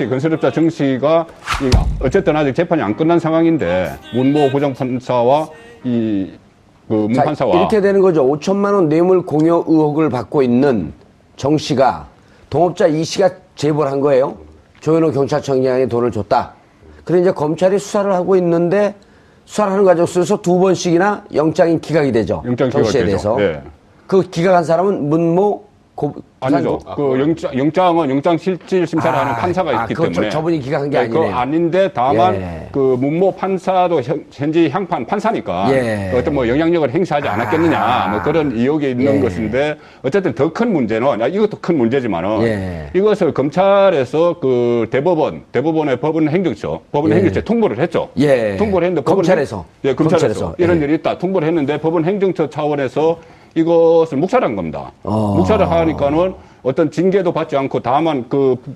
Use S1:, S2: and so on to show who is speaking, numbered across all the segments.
S1: 건설업자 정 씨가 어쨌든 아직 재판이 안 끝난 상황인데 문모 부장판사와 문 판사와
S2: 이렇게 되는 거죠. 5천만 원 뇌물 공여 의혹을 받고 있는 정 씨가 동업자 이 씨가 제보를 한 거예요. 조현호 경찰청장에 돈을 줬다. 그런데 이제 검찰이 수사를 하고 있는데 수사를 하는 과정 속에서 두 번씩이나 영장이 기각이 되죠. 정 씨에 대해서. 네. 그 기각한 사람은 문모
S1: 아니죠. 영장은 영장 실질 심사를 하는 판사가 있기 때문에.
S2: 저분이 기각한 게 아니에요.
S1: 그거 아닌데 다만 문모 판사도 현재 향판 판사니까 어떤 영향력을 행사하지 않았겠느냐 그런 의혹이 있는 것인데 어쨌든 더 큰 문제는 이것도 큰 문제지만은 이것을 검찰에서 대법원의 법원행정처 통보를 했죠. 통보를 했는데
S2: 검찰에서
S1: 이런 일이 있다. 통보를 했는데 법원행정처 차원에서 이것을 묵살한 겁니다. 묵살을 하니까는 어떤 징계도 받지 않고 다만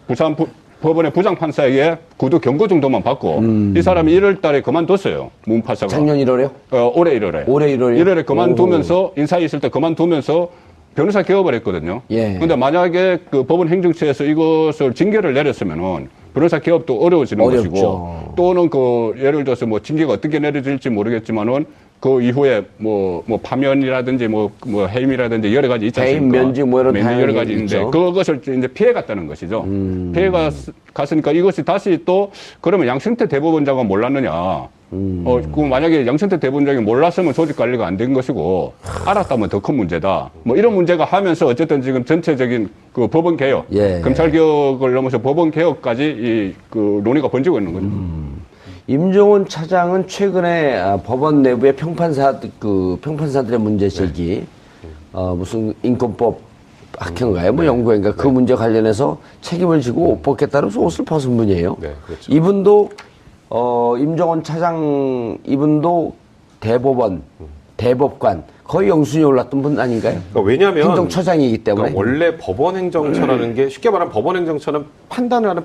S1: 부산 법원의 부장판사에게 구두 경고 정도만 받고 이 사람이 1월 달에 그만뒀어요. 문 판사가.
S2: 작년 1월에요?
S1: 올해 1월에.
S2: 올해 1월에?
S1: 1월에 그만두면서 인사에 있을 때 그만두면서 변호사 개업을 했거든요. 근데 만약에 법원 행정처에서 이것을 징계를 내렸으면은 변호사 개업도 어려워지는 것이고 또는 예를 들어서 징계가 어떻게 내려질지 모르겠지만은 그 이후에 파면이라든지 해임이라든지 여러 가지 있지 않습니까?
S2: 해임, 면직
S1: 여러 가지 있는데 그것을 이제 피해갔다는 것이죠. 피해갔으니까 이것이 다시 또 그러면 양승태 대법원장은 몰랐느냐? 만약에 양승태 대법원장이 몰랐으면 조직 관리가 안 된 것이고 알았다면 더 큰 문제다. 이런 문제가 하면서 어쨌든 지금 전체적인 법원 개혁, 검찰 개혁을 넘어서 법원 개혁까지 논의가 번지고 있는 거죠.
S2: 임종원 차장은 최근에 법원 내부의 평판사들의 문제 제기, 무슨 인권법 학회인가요? 연구회인가 그 문제 관련해서 책임을 지고 옷 벗겠다는 옷을 벗은 분이에요. 네, 그렇죠. 이분도 임종원 차장 이분도 대법관 거의 영순위에 올랐던 분 아닌가요?
S3: 그러니까 왜냐하면
S2: 행정처장이기 때문에
S3: 원래 법원행정처라는 게 쉽게 말하면 법원행정처는 판단을 하는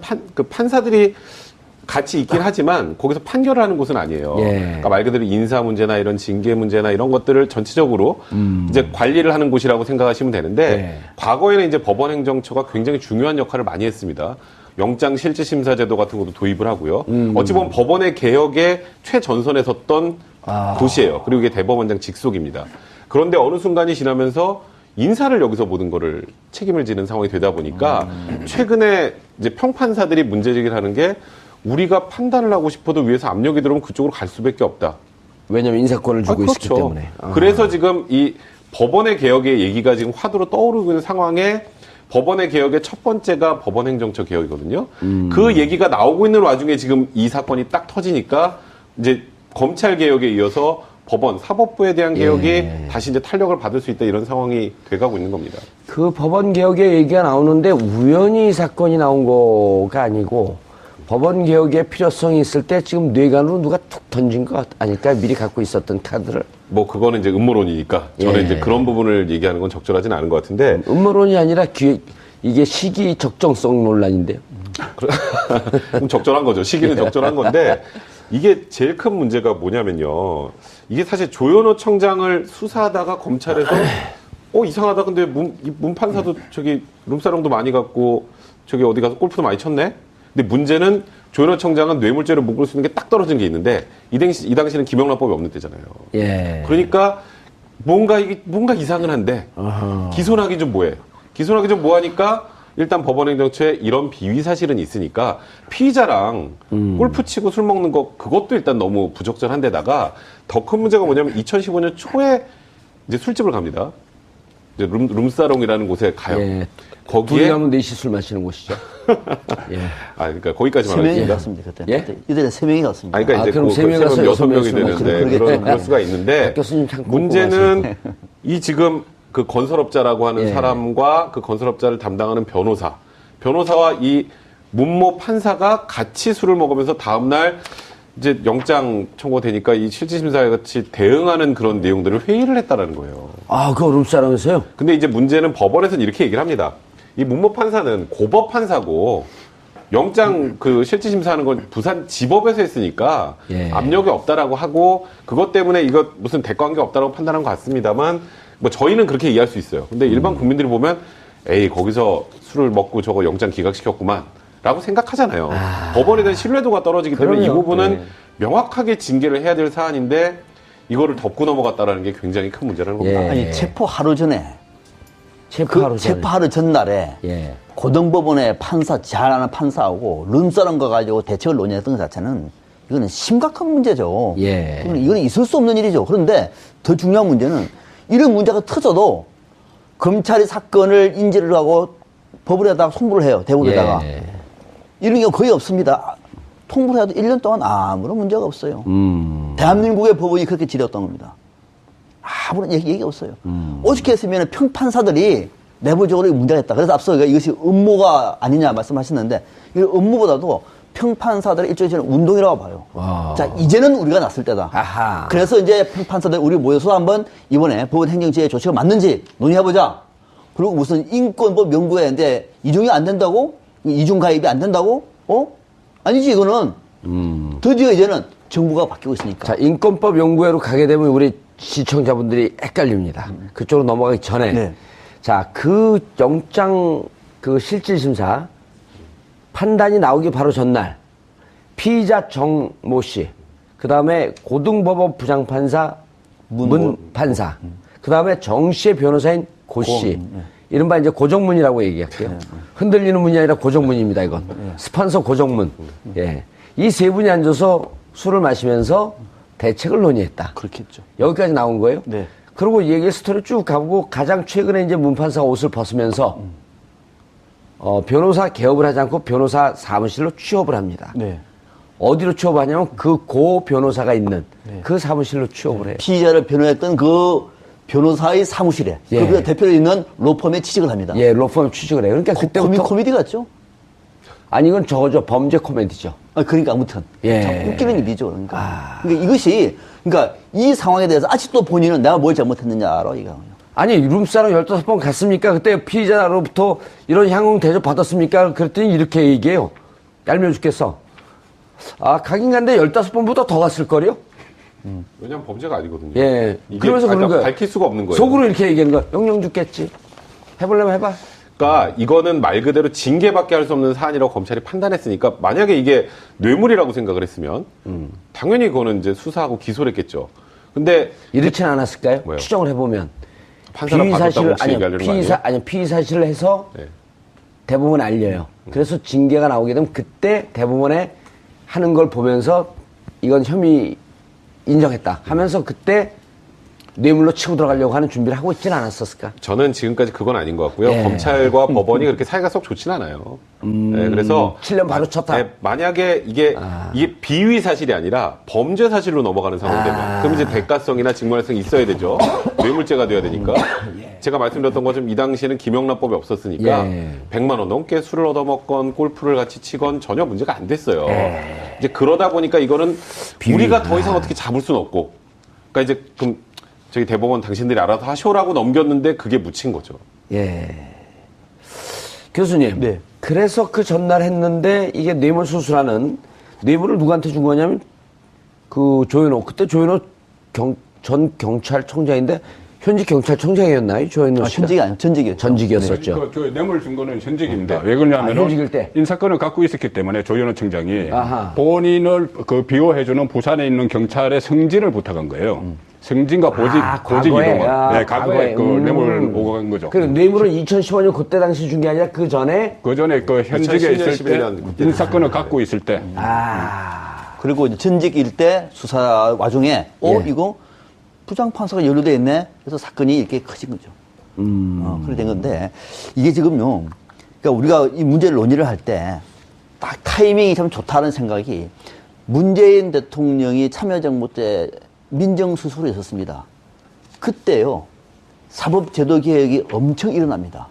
S3: 판사들이 같이 있긴 하지만 거기서 판결을 하는 곳은 아니에요. 그러니까 말 그대로 인사 문제나 이런 징계 문제나 이런 것들을 전체적으로 이제 관리를 하는 곳이라고 생각하시면 되는데 과거에는 이제 법원행정처가 굉장히 중요한 역할을 많이 했습니다. 영장 실질심사 제도 같은 것도 도입을 하고요. 어찌 보면 법원의 개혁의 최전선에 섰던 도시예요. 그리고 이게 대법원장 직속입니다. 그런데 어느 순간이 지나면서 인사를 여기서 모든 거를 책임을 지는 상황이 되다 보니까 최근에 이제 평판사들이 문제제기를 하는 게 우리가 판단을 하고 싶어도 위에서 압력이 들어오면 그쪽으로 갈 수밖에 없다.
S2: 왜냐하면 인사권을 주고 있기 때문에.
S3: 그래서 지금 이 법원의 개혁의 얘기가 지금 화두로 떠오르고 있는 상황에 법원의 개혁의 첫 번째가 법원행정처 개혁이거든요. 그 얘기가 나오고 있는 와중에 지금 이 사건이 딱 터지니까 이제 검찰 개혁에 이어서 법원, 사법부에 대한 개혁이 다시 이제 탄력을 받을 수 있다 이런 상황이 돼가고 있는 겁니다.
S2: 그 법원 개혁의 얘기가 나오는데 우연히 이 사건이 나온 거가 아니고 법원 개혁의 필요성이 있을 때 지금 뇌관으로 누가 툭 던진 것 아닐까요? 미리 갖고 있었던 카드를.
S3: 그거는 이제 음모론이니까 저는 이제 그런 부분을 얘기하는 건 적절하진 않은 것 같은데.
S2: 음모론이 아니라 이게 시기 적정성 논란인데요.
S3: 그럼 적절한 거죠. 시기는 적절한 건데 이게 제일 큰 문제가 뭐냐면요. 이게 사실 조현호 청장을 수사하다가 검찰에서 이상하다. 근데 문 판사도 룸사롱도 많이 갔고 어디 가서 골프도 많이 쳤네. 근데 문제는 조현호 청장은 뇌물죄로 묶을 수 있는 게 딱 떨어진 게 있는데 이 당시는 김영란법이 없는 때잖아요. 그러니까 뭔가 이상은 한데 기소하기 좀 뭐해. 기소하기 좀 뭐하니까 일단 법원행정처에 이런 비위 사실은 있으니까 피의자랑 골프 치고 술 먹는 거 그것도 일단 너무 부적절한 데다가 더 큰 문제가 뭐냐면 2015년 초에 이제 술집을 갑니다. 이제 룸사롱이라는 곳에 가요. 거기에
S2: 둘이 가면 4시 술 마시는 곳이죠.
S3: 그러니까 거기까지만
S4: 3명이 갔습니다. 그때. 이들은 3명이 갔습니다.
S3: 그러니까 이제
S2: 그럼 3명이 가서
S3: 6명이 되는데 그럴 수가 있는데 문제는 이 지금 그 건설업자라고 하는 사람과 그 건설업자를 담당하는 변호사와 이 문모 판사가 같이 술을 먹으면서 다음날 이제 영장 청구되니까 이 실질심사에 같이 대응하는 그런 내용들을 회의를 했다라는 거예요.
S2: 그거 룸사롱에서요?
S3: 근데 이제 문제는 법원에서는 이렇게 얘기를 합니다. 이 문모 판사는 고법 판사고 영장 실질심사하는 건 부산 지법에서 했으니까 압력이 없다라고 하고 그것 때문에 이거 무슨 대가관계 없다라고 판단한 것 같습니다만 저희는 그렇게 이해할 수 있어요. 근데 일반 국민들이 보면 거기서 술을 먹고 저거 영장 기각시켰구만 라고 생각하잖아요. 법원에 대한 신뢰도가 떨어지기 때문에 이
S2: 그럼요.
S3: 부분은
S2: 네.
S3: 명확하게 징계를 해야 될 사안인데 이거를 덮고 넘어갔다라는 게 굉장히 큰 문제라는 겁니다.
S2: 예.
S4: 아니, 체포 하루 전에,
S2: 체포하러
S4: 체포 하루 전날에
S2: 예.
S4: 고등법원의 판사, 잘 아는 판사하고 룸싸는 거 가지고 대책을 논의했던 것 자체는 이거는 심각한 문제죠.
S2: 예.
S4: 이거는 있을 수 없는 일이죠. 그런데 더 중요한 문제는 이런 문제가 터져도 검찰이 사건을 인지를 하고 법원에다가 송부를 해요. 대법원에다가.
S2: 예.
S4: 이런 게 거의 없습니다. 통보를 해도 1년 동안 아무런 문제가 없어요. 대한민국의 법원이 그렇게 지렸던 겁니다. 아무런 얘기 없어요. 오죽 했으면 평판사들이 내부적으로 문제가 있다. 그래서 앞서 이것이 음모가 아니냐 말씀하셨는데 이 음모보다도 평판사들의 일종의 저는 운동이라고 봐요.
S2: 와.
S4: 자, 이제는 우리가 났을 때다.
S2: 아하.
S4: 그래서 이제 평판사들 우리 모여서 한번 이번에 법원 행정지의 조치가 맞는지 논의해보자. 그리고 무슨 인권법 연구에 있는데 이중이 안 된다고? 이중 가입이 안 된다고? 아니지, 이거는. 드디어 이제는 정부가 바뀌고 있으니까.
S2: 자, 인권법 연구회로 가게 되면 우리 시청자분들이 헷갈립니다. 그쪽으로 넘어가기 전에.
S4: 네.
S2: 자, 그 영장 그 실질심사 판단이 나오기 바로 전날 피의자 정모 씨, 그 다음에 고등법원 부장판사 문 판사, 그 다음에 정 씨의 변호사인 고 씨. 이른바 이제 고정문이라고 얘기할게요. 흔들리는 문이 아니라 고정문입니다, 이건. 스판서 고정문. 예. 이 세 분이 앉아서 술을 마시면서 대책을 논의했다.
S4: 그렇겠죠.
S2: 여기까지 나온 거예요?
S4: 네.
S2: 그리고 이 얘기 스토리 쭉 가보고 가장 최근에 이제 문판사가 옷을 벗으면서 변호사 개업을 하지 않고 변호사 사무실로 취업을 합니다.
S4: 네.
S2: 어디로 취업하냐면 그 고 변호사가 있는 그 사무실로 취업을 해요.
S4: 피의자를 변호했던 그 변호사의 사무실에
S2: 예.
S4: 그 대표로 있는 로펌에 취직을 합니다.
S2: 예, 로펌 취직을 해요. 그러니까 그때부터
S4: 코미디 같죠?
S2: 아니 이건 저거죠. 범죄 코미디죠.
S4: 그러니까 아무튼
S2: 예.
S4: 참 웃기는 일이죠. 그러니까 이것이 그러니까 이 상황에 대해서 아직도 본인은 내가 뭘 잘못했느냐로 얘기하거든요.
S2: 아니 룸사롱 15번 갔습니까? 그때 피의자로부터 이런 향응 대접 받았습니까? 그랬더니 이렇게 얘기해요. 얄미워 죽겠어. 아 가긴 간데 15번보다 더 갔을 거요.
S3: 왜냐하면 범죄가 아니거든요.
S2: 예.
S3: 이게
S2: 그러면서 그런 거예요.
S3: 밝힐 수가 없는 거예요.
S2: 속으로 이렇게 얘기하는 거야. 영영 죽겠지. 해보려면 해봐.
S3: 그러니까 이거는 말 그대로 징계밖에 할 수 없는 사안이라고 검찰이 판단했으니까 만약에 이게 뇌물이라고 생각을 했으면 당연히 그거는 이제 수사하고 기소를 했겠죠. 근데
S2: 이렇진 않았을까요?
S3: 뭐요?
S2: 추정을 해보면
S3: 판사가 받았다고 혹시 얘기하려는 거 아니에요?
S2: 피의 사실을 해서
S3: 네.
S2: 대법원에 알려요. 그래서 징계가 나오게 되면 그때 대법원에 하는 걸 보면서 이건 혐의 인정했다 하면서 그때 뇌물로 치고 들어가려고 하는 준비를 하고 있지는 않았었을까?
S3: 저는 지금까지 그건 아닌 것 같고요.
S2: 예.
S3: 검찰과 법원이 그렇게 사이가 썩 좋진 않아요. 네, 그래서
S2: 7년 바로 쳤다.
S3: 네, 만약에 이게 비위 사실이 아니라 범죄 사실로 넘어가는 상황이 되면 그럼 이제 대가성이나 직무활성이 있어야 되죠. 뇌물죄가 돼야 되니까. 제가 말씀드렸던 것처럼 이 당시에는 김영란법이 없었으니까
S2: 예.
S3: 100만 원 넘게 술을 얻어먹건 골프를 같이 치건 전혀 문제가 안 됐어요. 이제 그러다 보니까 이거는 우리가 더 이상 어떻게 잡을 수는 없고, 그러니까 이제 그럼 저기 대법원 당신들이 알아서 하쇼라고 넘겼는데 그게 묻힌 거죠.
S2: 예. 교수님.
S4: 네.
S2: 그래서 그 전날 했는데 이게 뇌물 수수라는 뇌물을 누구한테 준 거냐면 그 조현호. 그때 조현호 전 경찰청장인데 현직 경찰청장이었나요? 조현호 씨가?
S4: 현직이 아니요. 전직이었죠.
S2: 전직이었었죠.
S1: 저 뇌물 준 거는 현직입니다. 왜 그러냐면
S2: 현직일 때?
S1: 인사권을 갖고 있었기 때문에 조현호 청장이
S2: 아하.
S1: 본인을 그 비호해주는 부산에 있는 경찰의 승진을 부탁한 거예요. 승진과 보직
S2: 과거에?
S1: 이동을. 네, 과거에 그
S2: 과거에.
S1: 뇌물 오고 간 거죠.
S2: 그 뇌물은 2015년 그때 당시 준 게 아니라 그 전에
S1: 그 전에 그 현직에
S3: 2010년,
S1: 있을 때
S3: 11년 그때
S1: 인사권을 갖고 있을 때
S4: 그리고 이제 전직일 때 수사 와중에
S2: 예.
S4: 이거 부장판사가 연루돼 있네. 그래서 사건이 이렇게 커진 거죠. 그렇게 된 건데 이게 지금요. 그러니까 우리가 이 문제를 논의를 할 때 딱 타이밍이 참 좋다는 생각이 문재인 대통령이 참여정부 때 민정수석으로 있었습니다. 그때요. 사법제도개혁이 엄청 일어납니다.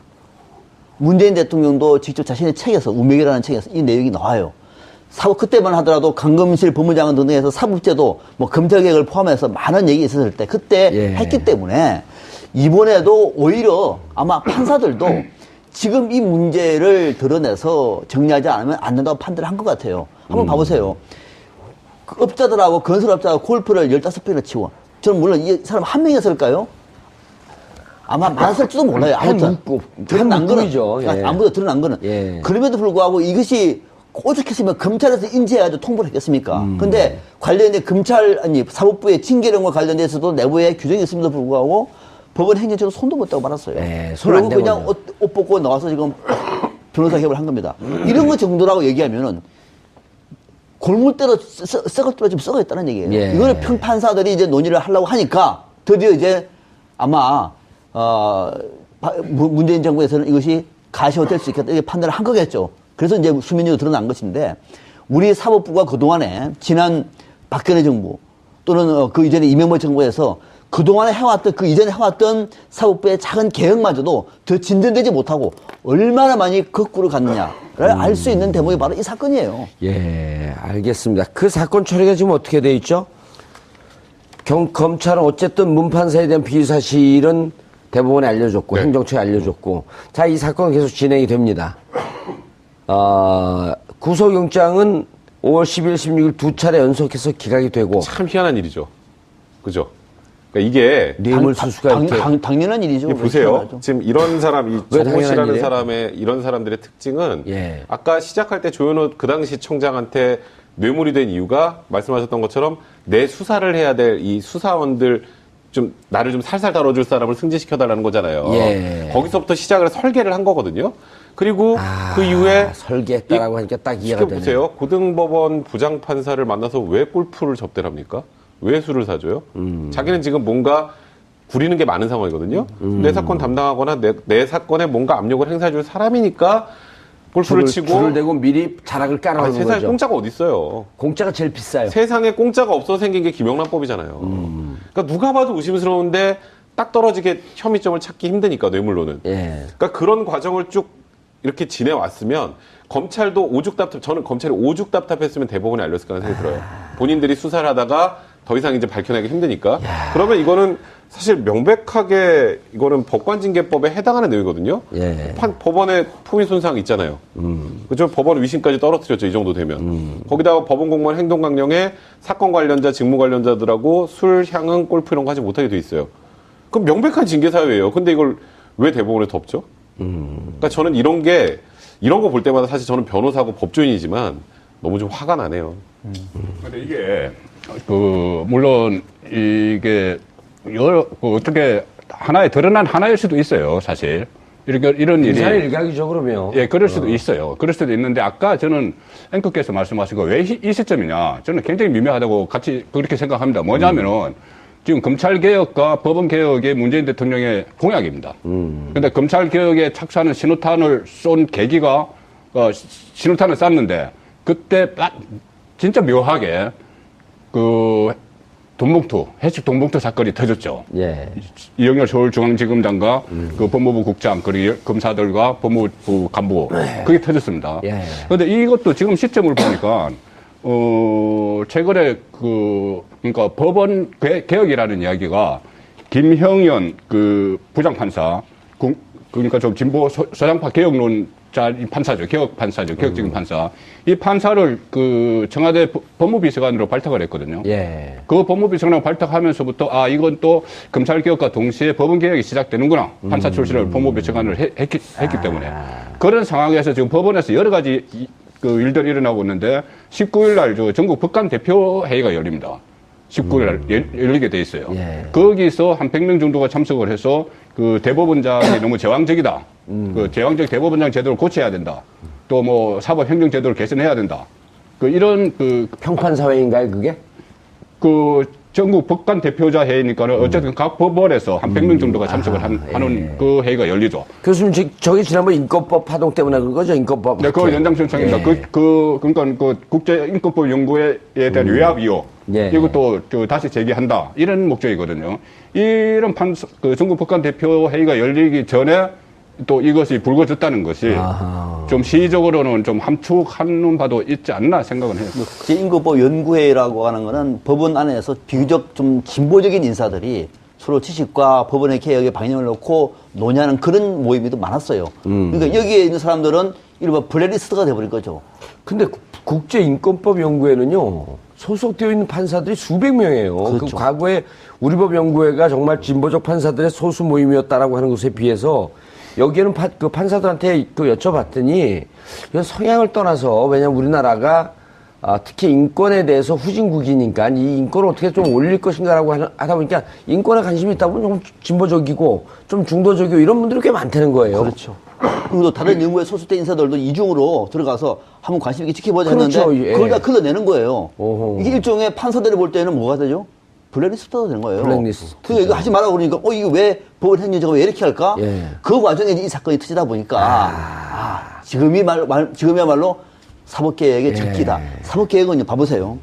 S4: 문재인 대통령도 직접 자신의 책에서 우명이라는 책에서 이 내용이 나와요. 그때만 하더라도 강검실 법무장관 등등에서 사법제도 뭐 검찰개혁을 포함해서 많은 얘기 있었을 때 그때
S2: 예.
S4: 했기 때문에 이번에도 오히려 아마 판사들도 지금 이 문제를 드러내서 정리하지 않으면 안 된다고 판단을 한 것 같아요. 한번 봐보세요. 그 업자들하고 건설업자가 골프를 15번이나 치고 저는 물론 이 사람 한 명이었을까요? 아마 많았을지도 몰라요. 아무튼 드러난 거는
S2: 문구이죠. 예.
S4: 아무도 드러난 거는
S2: 예.
S4: 그럼에도 불구하고 이것이 오죽했으면 검찰에서 인지해가지고 통보를 했겠습니까? 근데 관련된 사법부의 징계령과 관련돼서도 내부에 규정이 있음에도 불구하고 법원 행정처로 손도 못 대고 말았어요.
S2: 예, 손안
S4: 그리고 그냥
S2: 대고요.
S4: 옷 벗고 나와서 지금 변호사 개업을 한 겁니다. 이런 거 정도라고 얘기하면은 골물대로 썩을 대로 좀 썩어있다는 얘기예요.
S2: 예.
S4: 이거는 평판사들이 이제 논의를 하려고 하니까 드디어 이제 아마 문재인 정부에서는 이것이 가시화될 수 있겠다 이렇게 판단을 한 거겠죠. 그래서 이제 수면위로 드러난 것인데 우리 사법부가 그동안에 지난 박근혜 정부 또는 그 이전에 이명박 정부에서 그동안에 해왔던 그 이전에 해왔던 사법부의 작은 개혁마저도 더 진전되지 못하고 얼마나 많이 거꾸로 갔느냐를 알 수 있는 대목이 바로 이 사건이에요.
S2: 예, 알겠습니다. 그 사건 처리가 지금 어떻게 돼 있죠? 검찰은 어쨌든 문판사에 대한 비위 사실은 대법원에 알려줬고
S3: 네.
S2: 행정처에 알려줬고 자, 이 사건은 계속 진행이 됩니다. 구속영장은 5월 10일, 16일 두 차례 연속해서 기각이 되고
S3: 참 희한한 일이죠. 그죠? 그러니까 이게
S2: 뇌물수수가 이렇게
S4: 당연한 일이죠.
S3: 이게 보세요. 지금 이런 사람, 이
S2: 왜
S3: 정모 씨라는
S2: 당연한
S3: 사람의 이런 사람들의 특징은
S2: 예.
S3: 아까 시작할 때 조현호 그 당시 청장한테 뇌물이 된 이유가 말씀하셨던 것처럼 내 수사를 해야 될 이 수사원들 좀 나를 좀 살살 다뤄줄 사람을 승진시켜달라는 거잖아요.
S2: 예.
S3: 거기서부터 시작을 해서 설계를 한 거거든요. 그리고 그 이후에
S2: 설계했다라고 하니까 딱 이해가 되네.
S3: 보세요. 고등법원 부장판사를 만나서 왜 골프를 접대합니까? 왜 술을 사줘요? 자기는 지금 뭔가 부리는 게 많은 상황이거든요. 내 사건 담당하거나 내 사건에 뭔가 압력을 행사해줄 사람이니까 골프를 치고
S2: 줄을 대고 미리 자락을 깔아놓는
S3: 세상에
S2: 거죠.
S3: 공짜가 어디 있어요?
S2: 공짜가 제일 비싸요.
S3: 세상에 공짜가 없어 생긴 게 김영란법이잖아요. 그러니까 누가 봐도 의심스러운데 딱 떨어지게 혐의점을 찾기 힘드니까 뇌물로는.
S2: 예.
S3: 그러니까 그런 과정을 쭉 이렇게 지내왔으면 검찰도 저는 검찰이 오죽 답답했으면 대법원에 알렸을 거라는 생각이 들어요. 본인들이 수사를 하다가 더 이상 이제 밝혀내기 힘드니까. 그러면 이거는 사실 명백하게 이거는 법관징계법에 해당하는 내용이거든요.
S2: 예.
S3: 법원에 품위 손상 있잖아요. 그죠? 법원 위신까지 떨어뜨렸죠. 이 정도 되면. 거기다가 법원 공무원 행동 강령에 사건 관련자, 직무 관련자들하고 술, 향응, 골프 이런 거 하지 못하게 돼 있어요. 그럼 명백한 징계 사유예요. 근데 이걸 왜 대법원에 덮죠? 그러니까 저는 이런 거 볼 때마다 사실 저는 변호사고 법조인이지만 너무 좀 화가 나네요.
S1: 근데 이게 물론 이게 어떻게 드러난 하나일 수도 있어요, 사실. 이런 일이.
S2: 인사의 일각이죠, 그러면.
S1: 예, 그럴 수도 있어요. 그럴 수도 있는데, 아까 저는 앵커께서 말씀하신 거 왜 이 시점이냐. 저는 굉장히 미묘하다고 같이 그렇게 생각합니다. 뭐냐면은, 지금 검찰개혁과 법원개혁의 문재인 대통령의 공약입니다. 근데 검찰개혁에 착수하는 신호탄을 쏜 계기가, 신호탄을 쐈는데, 그때 진짜 묘하게, 해직 돈봉투 사건이 터졌죠.
S2: 예.
S1: 이영렬 서울중앙지검장과 그 법무부 국장 그리고 검사들과 법무부 간부 그게 터졌습니다.
S2: 예.
S1: 그런데 이것도 지금 시점을 보니까 최근에 그러니까 법원 개혁이라는 이야기가 김형연 그 부장판사 그러니까 좀 진보 서양파 개혁론자 판사죠. 개혁 판사죠. 개혁적인 판사. 이 판사를 그 청와대 법무비서관으로 발탁을 했거든요.
S2: 예.
S1: 그 법무비서관으로 발탁하면서부터 이건 또 검찰개혁과 동시에 법원개혁이 시작되는구나. 판사 출신을 법무비서관을 했기 때문에. 그런 상황에서 지금 법원에서 여러 가지 그 일들이 일어나고 있는데 19일 날 전국 법관 대표회의가 열립니다. 19일 날 열리게 돼 있어요.
S2: 예.
S1: 거기서 한 100명 정도가 참석을 해서 그 대법원장이 너무 제왕적이다. 그 제왕적 대법원장 제도를 고쳐야 된다. 또 뭐 사법행정 제도를 개선해야 된다. 이런
S2: 평판사회인가요, 그게?
S1: 전국 법관 대표자 회의니까는 어쨌든 각 법원에서 한 100명 정도가 참석을 하는 그 회의가 열리죠.
S2: 교수님, 저기 지난번 인권법 파동 때문에 그런 거죠, 인권법.
S1: 네, 그 연장선상입니다.
S2: 예.
S1: 그러니까 국제인권법 연구에 대한 외압 이유.
S2: 예.
S1: 이것도 다시 제기한다. 이런 목적이거든요. 이런 전국 법관 대표 회의가 열리기 전에 또 이것이 불거졌다는 것이 좀 시의적으로는 좀 함축하는 바도 있지 않나 생각은 해요.
S4: 국제인권법 연구회라고 하는 거는 법원 안에서 비교적 좀 진보적인 인사들이 서로 지식과 법원의 개혁의 방향을 놓고 논의하는 그런 모임이 더 많았어요. 그러니까 여기에 있는 사람들은 이른바 블랙리스트가 돼버린 거죠.
S2: 근데 국제인권법 연구회는요, 소속되어 있는 판사들이 수백 명이에요. 그 과거에 우리법 연구회가 정말 진보적 판사들의 소수 모임이었다라고 하는 것에 비해서 여기에는 그 판사들한테 그 여쭤봤더니 이건 성향을 떠나서 왜냐면 우리나라가 특히 인권에 대해서 후진국이니까 이 인권을 어떻게 좀 올릴 것인가라고 하다 보니까 인권에 관심이 있다 보면 좀 진보적이고 좀 중도적이고 이런 분들이 꽤 많다는 거예요.
S4: 그렇죠. 그리고 또 다른 연구에 소속된 인사들도 이중으로 들어가서 한번 관심 있게 지켜보자 했는데
S2: 그렇죠. 예.
S4: 그걸 다 걸러내는 거예요.
S2: 오호.
S4: 이게 일종의 판사들이 볼 때는 뭐가 되죠? 블랙리스트가 되는 거예요.
S2: 블랙리스트.
S4: 그러니까 이거 하지 말라고 그러니까 이거 왜 법원 행정처가 왜 이렇게 할까?
S2: 예.
S4: 그 과정에 이 사건이 터지다 보니까 지금이야말로 사법개혁의 적기다. 사법개혁은 봐보세요.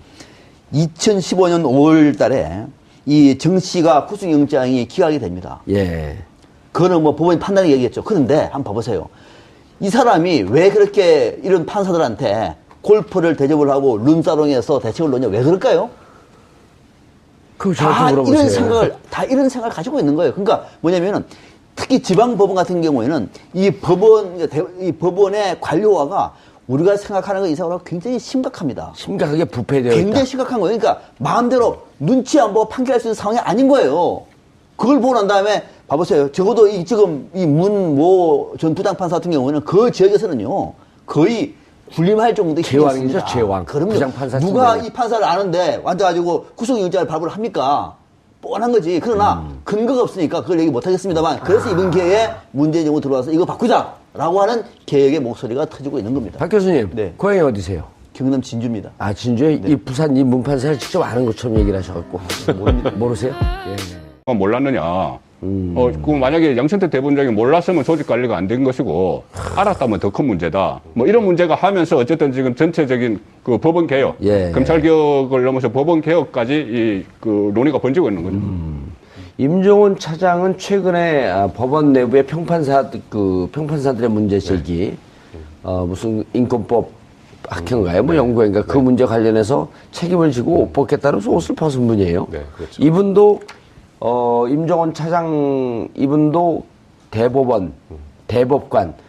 S4: 2015년 5월 달에 이 정 씨가 구속영장이 기각이 됩니다.
S2: 예.
S4: 그거는 뭐 법원이 판단이 얘기했죠. 그런데 한번 봐보세요. 이 사람이 왜 그렇게 이런 판사들한테 골프를 대접을 하고 룸사롱에서 대책을 놓냐? 왜 그럴까요?
S2: 그거
S4: 다
S2: 저한테 물어보세요.
S4: 이런 생각을 가지고 있는 거예요. 그러니까 뭐냐면은 특히 지방법원 같은 경우에는 이 법원의 관료화가 우리가 생각하는 것 이상으로 굉장히 심각합니다.
S2: 심각하게 부패되어 있다.
S4: 굉장히 심각한 거예요. 그러니까 마음대로 눈치 안 보고 판결할 수 있는 상황이 아닌 거예요. 그걸 보고 난 다음에 봐보세요. 적어도 지금 이 문모 전 부장판사 같은 경우는 그 지역에서는요 거의 군림할 정도의
S2: 제왕이죠,
S4: 힘이었습니다.
S2: 제왕.
S4: 그럼요.
S2: 부장판사
S4: 누가
S2: 친구네.
S4: 이 판사를 아는데 앉아가지고 구속영장을 발부를 합니까? 뻔한 거지. 그러나 근거가 없으니까 그걸 얘기 못 하겠습니다만 그래서 이번 기회에 문재인 정부 들어와서 이거 바꾸자라고 하는 개혁의 목소리가 터지고 있는 겁니다.
S2: 박 교수님,
S4: 네.
S2: 고향이 어디세요?
S4: 경남 진주입니다.
S2: 아, 진주에 이 부산 이 문판사를 직접 아는 것처럼 얘기를 하셔갖고 모르세요? 예.
S1: 몰랐느냐. 그 만약에 양승태 대법원장이 몰랐으면 조직 관리가 안 된 것이고 알았다면 더 큰 문제다. 뭐 이런 문제가 하면서 어쨌든 지금 전체적인 그 법원 개혁,
S2: 예.
S1: 검찰 개혁을 넘어서 법원 개혁까지 그 논의가 번지고 있는 거죠.
S2: 임종원 차장은 최근에 법원 내부의 평판사들의 문제 제기, 무슨 인권법 학회인가요? 뭐 연구회인가 그 문제 관련해서 책임을 지고 옷 벗겠다는 옷을 벗은 분이에요.
S3: 네, 그렇죠.
S2: 이분도 임종원 차장 이분도 대법관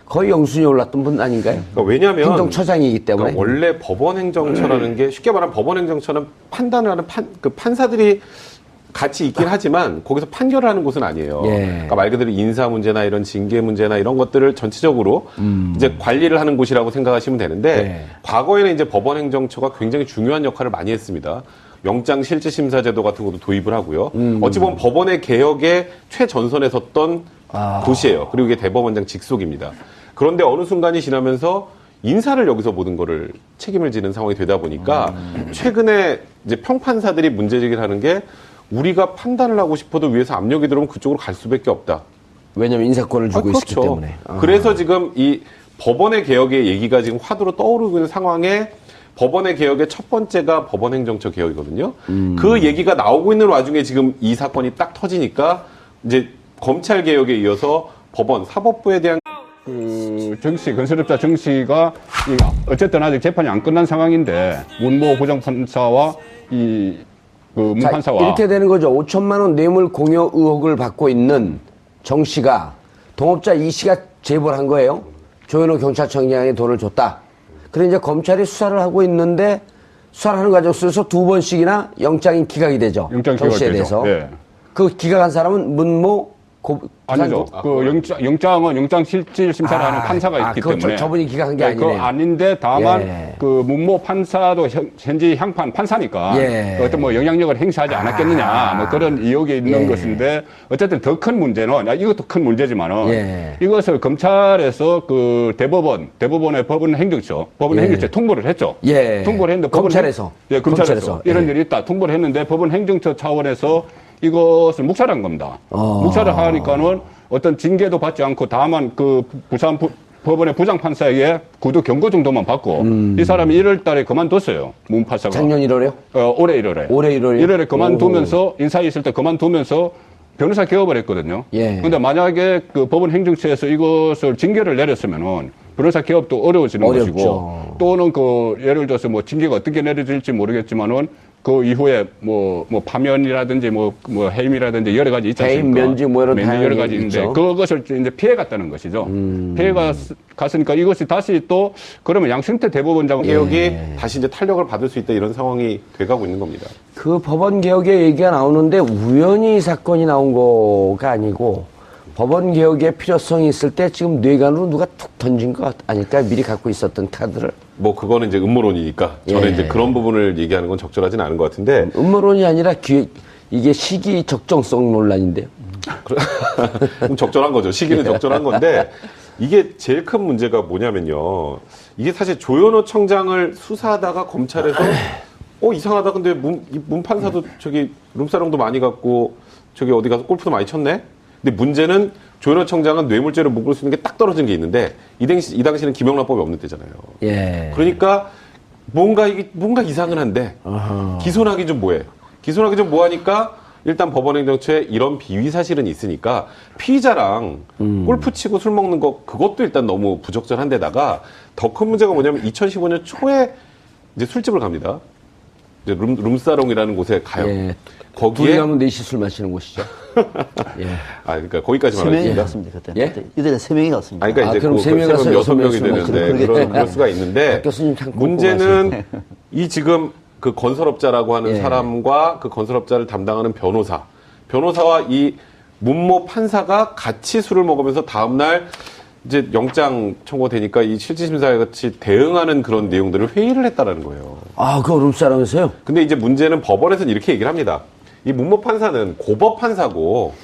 S2: 거의 영순위에 올랐던 분 아닌가요?
S3: 그러니까 왜냐하면
S2: 행정처장이기 때문에.
S3: 그러니까 원래 법원행정처라는 게 쉽게 말하면 법원행정처는 판단을 하는 판사들이 같이 있긴 하지만 거기서 판결을 하는 곳은 아니에요.
S2: 예.
S3: 그러니까 말 그대로 인사 문제나 이런 징계 문제나 이런 것들을 전체적으로 이제 관리를 하는 곳이라고 생각하시면 되는데
S2: 네.
S3: 과거에는 이제 법원행정처가 굉장히 중요한 역할을 많이 했습니다. 영장 실질 심사 제도 같은 것도 도입을 하고요. 어찌 보면 법원의 개혁의 최전선에 섰던 도시예요. 그리고 이게 대법원장 직속입니다. 그런데 어느 순간이 지나면서 인사를 여기서 모든 거를 책임을 지는 상황이 되다 보니까 최근에 이제 평판사들이 문제 제기를 하는 게 우리가 판단을 하고 싶어도 위에서 압력이 들어오면 그쪽으로 갈 수밖에 없다.
S2: 왜냐면 인사권을 주고 있기
S3: 그렇죠.
S2: 때문에.
S3: 그래서 지금 이 법원의 개혁의 얘기가 지금 화두로 떠오르고 있는 상황에 법원의 개혁의 첫 번째가 법원행정처 개혁이거든요. 그 얘기가 나오고 있는 와중에 지금 이 사건이 딱 터지니까 이제 검찰 개혁에 이어서 법원, 사법부에 대한
S1: 정씨, 건설업자 정씨가 어쨌든 아직 재판이 안 끝난 상황인데 문모 부장판사와 그 문판사와
S2: 이렇게 되는 거죠. 5천만 원 뇌물 공여 의혹을 받고 있는 정 씨가 동업자 이 씨가 제보를 한 거예요. 조현호 경찰청장에 돈을 줬다. 그래 이제 검찰이 수사를 하고 있는데 수사를 하는 과정 속에서 두 번씩이나 영장이 기각이 되죠.
S1: 영장
S2: 정 씨에
S1: 기각이 되죠.
S2: 대해서.
S1: 예.
S2: 그 기각한 사람은 문모
S1: 아니죠. 영장은 영장 실질 심사를 하는 판사가 있기
S2: 그거
S1: 때문에.
S2: 저분이 기각한 게
S1: 네,
S2: 아니네요.
S1: 그거 아닌데 다만
S2: 예.
S1: 그 문모 판사도 현지 향판 판사니까
S2: 예.
S1: 어떤 뭐 영향력을 행사하지 않았겠느냐 뭐 그런 의혹이 있는
S2: 예.
S1: 것인데 어쨌든 더 큰 문제는 이것도 큰 문제지만은
S2: 예.
S1: 이것을 검찰에서 그 대법원의 법원 행정처 통보를 했죠.
S2: 예.
S1: 통보를 했는데
S2: 검찰에서.
S1: 예, 검찰에서
S2: 검찰에서.
S1: 이런
S2: 예.
S1: 일이 있다. 통보를 했는데 법원 행정처 차원에서 이것을 묵살한 겁니다. 묵살을 하니까는 어떤 징계도 받지 않고 다만 그 부산 법원의 부장판사에게 구두 경고 정도만 받고 이 사람이 1월 달에 그만뒀어요. 문판사가.
S2: 작년 1월에요?
S1: 올해 1월에.
S2: 올해 1월이요?
S1: 1월에 그만두면서 인사에 있을 때 그만두면서 변호사 개업을 했거든요.
S2: 예.
S1: 그런데 만약에 그 법원 행정처에서 이것을 징계를 내렸으면은 변호사 개업도 어려워지는
S2: 어렵죠.
S1: 것이고 또는 그 예를 들어서 뭐 징계가 어떻게 내려질지 모르겠지만은 그 이후에 뭐 파면이라든지 뭐 해임이라든지 여러 가지 있지 않습니까?
S2: 해임, 면직 뭐 이런
S1: 면직 여러 가지
S2: 다양한
S1: 있는데
S2: 있죠.
S1: 그것을 이제 피해갔다는 것이죠. 피해가 갔으니까 이것이 다시 또 그러면 양승태 대법원장
S3: 개혁이 다시 이제 탄력을 받을 수 있다 이런 상황이 돼가고 있는 겁니다.
S2: 그 법원 개혁의 얘기가 나오는데 우연히 이 사건이 나온 거가 아니고 법원 개혁의 필요성이 있을 때 지금 뇌관으로 누가 툭 던진 것 아닐까? 미리 갖고 있었던 카드를.
S3: 뭐 그거는 이제 음모론이니까 저는
S2: 예.
S3: 이제 그런 부분을 얘기하는 건 적절하진 않은 것 같은데
S2: 음모론이 아니라 이게 시기 적정성 논란인데요.
S3: 그럼 적절한 거죠. 시기는 적절한 건데 이게 제일 큰 문제가 뭐냐면요. 이게 사실 조현호 청장을 수사하다가 검찰에서 이상하다. 근데 문 판사도 저기 룸사롱도 많이 갔고 저기 어디 가서 골프도 많이 쳤네. 근데 문제는 조현호 청장은 뇌물죄로 묶을 수 있는 게 딱 떨어진 게 있는데 이 당시는 김영란법이 없는 때잖아요.
S2: 예.
S3: 그러니까 뭔가 이상은 한데 기소하기 좀 뭐해. 기소하기 좀 뭐하니까 일단 법원행정처에 이런 비위 사실은 있으니까 피의자랑 골프 치고 술 먹는 거 그것도 일단 너무 부적절한데다가 더 큰 문제가 뭐냐면 2015년 초에 이제 술집을 갑니다. 이제 룸사롱이라는 곳에 가요.
S2: 예. 둘이
S3: 거기에
S2: 가면 4시 술 마시는 곳이죠. 예.
S3: 그러니까 거기까지만
S4: 3명이
S3: 하겠습니다.
S4: 갔습니다, 그때.
S2: 예?
S4: 이들에 3명이 갔습니다.
S3: 그러니까 이제
S2: 그럼
S3: 그
S2: 세 명이 가서
S3: 6명이
S2: 술
S3: 되는데
S2: 먹고
S3: 그럴 수가 있는데
S2: 박 교수님 참
S3: 문제는 이 지금 그 건설업자라고 하는
S2: 예.
S3: 사람과 그 건설업자를 담당하는 변호사와 이 문모 판사가 같이 술을 먹으면서 다음날 이제 영장 청구되니까 이 실질심사에 같이 대응하는 그런 내용들을 회의를 했다라는 거예요.
S2: 그 룸사롱에서요?
S3: 근데 이제 문제는 법원에서는 이렇게 얘기를 합니다. 이 문모 판사는 고법 판사고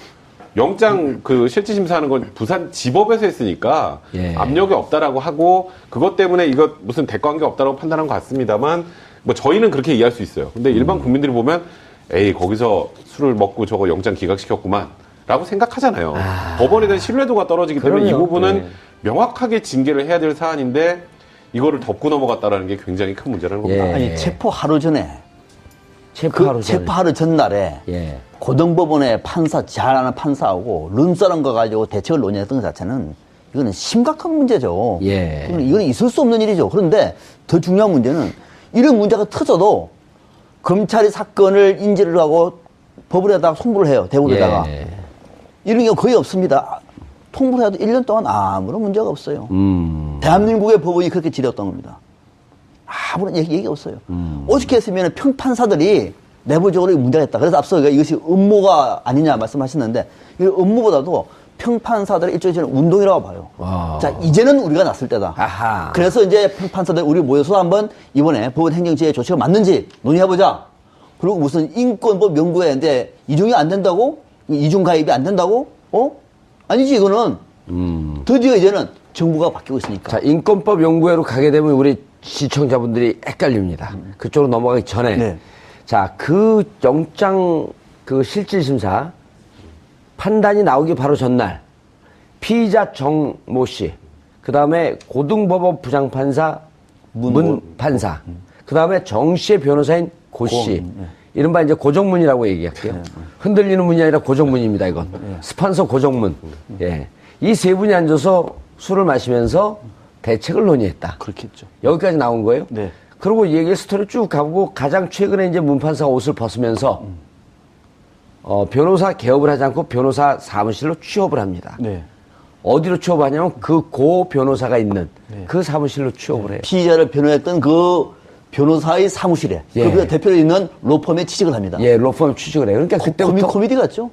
S3: 영장 그 실질심사하는 건 부산 지법에서 했으니까
S2: 예.
S3: 압력이 없다라고 하고 그것 때문에 이거 무슨 대가관계 없다라고 판단한 것 같습니다만 뭐 저희는 그렇게 이해할 수 있어요. 근데 일반 국민들이 보면 에이 거기서 술을 먹고 저거 영장 기각시켰구만 라고 생각하잖아요. 법원에 대한 신뢰도가 떨어지기 때문에 이
S2: 그럼요.
S3: 부분은
S2: 예.
S3: 명확하게 징계를 해야 될 사안인데 이거를 덮고 넘어갔다라는 게 굉장히 큰 문제라는 겁니다.
S2: 예.
S4: 아니, 체포 하루 전에,
S2: 체포하루 전에.
S4: 체포 하루 전날에
S2: 예.
S4: 고등법원의 잘 아는 판사하고 룸사롱 가가지고 대책을 논의했던 것 자체는 이거는 심각한 문제죠.
S2: 예.
S4: 이거는 있을 수 없는 일이죠. 그런데 더 중요한 문제는 이런 문제가 터져도 검찰이 사건을 인지를 하고 법원에다가 송부를 해요. 대법원에다가.
S2: 예.
S4: 이런 경우 거의 없습니다. 통보를 해도 1년 동안 아무런 문제가 없어요. 대한민국의 법원이 그렇게 지렸던 겁니다. 아무런 얘기 없어요. 오죽 했으면 평판사들이 내부적으로 문제가 있다. 그래서 앞서 이것이 음모가 아니냐 말씀하셨는데 이 음모보다도 평판사들의 일종의 저는 운동이라고 봐요.
S2: 와.
S4: 자, 이제는 우리가 났을 때다.
S2: 아하.
S4: 그래서 이제 평판사들 우리 모여서 한번 이번에 법원 행정지의 조치가 맞는지 논의해보자. 그리고 무슨 인권법 연구회 했는데 이중이 안 된다고? 이중 가입이 안 된다고? 아니지, 이거는. 드디어 이제는 정부가 바뀌고 있으니까.
S2: 자, 인권법 연구회로 가게 되면 우리 시청자분들이 헷갈립니다. 그쪽으로 넘어가기 전에.
S4: 네.
S2: 자, 그 영장 그 실질심사 판단이 나오기 바로 전날 피의자 정모 씨, 그 다음에 고등법원 부장판사 문 판사, 그 다음에 정 씨의 변호사인 고 씨. 이른바 이제 고정문이라고 얘기할게요. 흔들리는 문이 아니라 고정문입니다, 이건. 스판서 고정문. 예. 이 세 분이 앉아서 술을 마시면서 대책을 논의했다.
S4: 그렇겠죠.
S2: 여기까지 나온 거예요.
S4: 네.
S2: 그리고 이 얘기 스토리 쭉 가보고 가장 최근에 이제 문 판사가 옷을 벗으면서 변호사 개업을 하지 않고 변호사 사무실로 취업을 합니다.
S4: 네.
S2: 어디로 취업하냐면 그 고 변호사가 있는 그 사무실로 취업을 해요.
S4: 피의자를 변호했던 그 변호사의 사무실에
S2: 예.
S4: 그 대표로 있는 로펌에 취직을 합니다.
S2: 예, 로펌 취직을 해요. 그러니까 그때부터
S4: 코미디 같죠?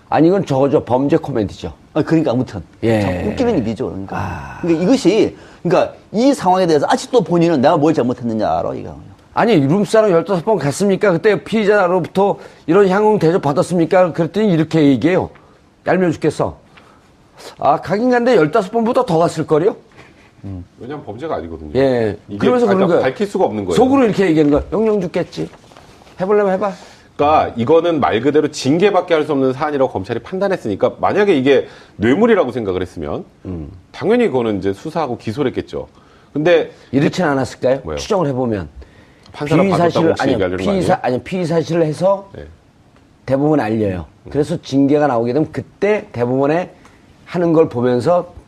S2: 아니 이건 저거죠. 범죄 코미디죠.
S4: 그러니까 아무튼
S2: 예.
S4: 참 웃기는 일이죠. 그러니까 이것이 그러니까 이 상황에 대해서 아직도 본인은 내가 뭘 잘못했느냐로 이거.
S2: 아니 룸사롱 15번 갔습니까? 그때 피의자로부터 이런 향응 대접 받았습니까? 그랬더니 이렇게 얘기해요. 얄미워 죽겠어. 가긴 간데 15번보다 더 갔을 거요.
S3: 왜냐면 범죄가 아니거든요.
S2: 예.
S3: 이게
S2: 그러면서 그런 거예요.
S3: 밝힐 수가 없는 거예요.
S2: 속으로 이렇게 얘기하는 거야. 영영 죽겠지. 해보려면 해봐.
S3: 그러니까 이거는 말 그대로 징계밖에 할 수 없는 사안이라고 검찰이 판단했으니까 만약에 이게 뇌물이라고 생각을 했으면 당연히 그거는 이제 수사하고 기소를 했겠죠. 근데
S2: 이렇지는 않았을까요?
S3: 뭐요?
S2: 추정을 해보면
S3: 판사가 받았다고 혹시 얘기하려는 거 아니에요?
S2: 피의 사실을 해서
S3: 네.
S2: 대법원에 알려요. 그래서 징계가 나오게 되면 그때 대법원에 하는 걸 보면서